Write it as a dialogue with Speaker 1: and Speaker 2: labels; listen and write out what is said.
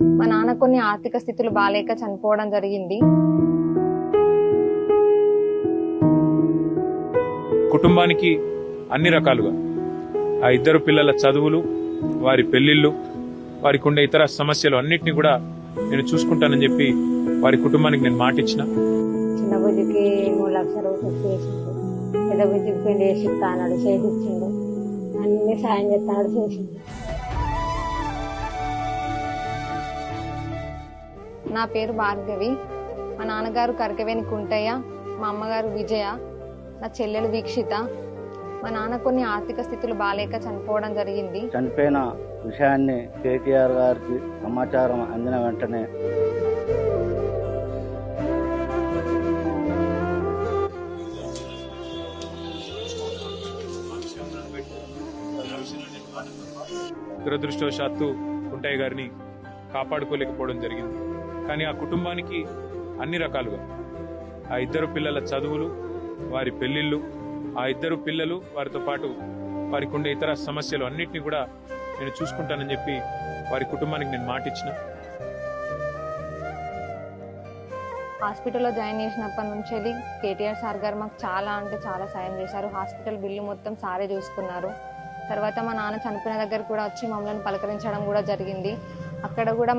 Speaker 1: మా నాన్న కొన్ని ఆర్థిక స్థితులు బాలేక చనిపోవడం జరిగింది.
Speaker 2: కుటుంబానికి అన్ని రకాలుగా ఆ ఇద్దరు పిల్లల చదువులు, వారి పెళ్లిళ్ళు, వారికి ఉండే ఇతర సమస్యలు అన్నిటినీ కూడా నేను చూసుకుంటానని చెప్పి వారి కుటుంబానికి నేను మాట ఇచ్చిన.
Speaker 3: చిన్న బుజ్జికి 3 లక్షల రూపాయలు చేసిండు, పెద్ద బుజ్జికి పెళ్లి చేసి ఇస్తాడు, చేసిచ్చిండు, అన్ని సాయం చేస్తాడు, చేసిండు.
Speaker 1: నా పేరు భార్గవి. మా నాన్నగారు కరకవేని కుంటయ్య, మా అమ్మగారు విజయ, నా చెల్లెలు వీక్షిత. మా నాన్న కొన్ని ఆర్థిక స్థితులు బాలేక చనిపోవడం జరిగింది.
Speaker 4: చనిపోయిన విషయాన్ని కేటీఆర్ గారికి సమాచారం అందిన వెంటనే
Speaker 2: దురదృష్టవశాత్తు కుంటయ్య గారిని కాపాడుకోలేకపోవడం జరిగింది. కానీ ఆ కుటుంబానికి అన్ని రకాలుగా ఆ ఇద్దరు పిల్లల చదువులు, వారి పెళ్లిళ్ళు, ఆ ఇద్దరు పిల్లలు, వారితో పాటు వారికి ఉండే ఇతర సమస్యలు అన్నిటినీ కూడా నేను చూసుకుంటానని చెప్పి వారి కుటుంబానికి నేను మాట ఇచ్చిన.
Speaker 1: హాస్పిటల్లో జాయిన్ చేసినప్పటి నుంచి కేటీఆర్ సార్ గారు మాకు చాలా అంటే చాలా సాయం చేశారు. హాస్పిటల్ బిల్లు మొత్తం సారే చూసుకున్నారు. తర్వాత మా నాన్న చనిపోయిన దగ్గర కూడా వచ్చి మమ్మల్ని పలకరించడం కూడా జరిగింది. అక్కడ కూడా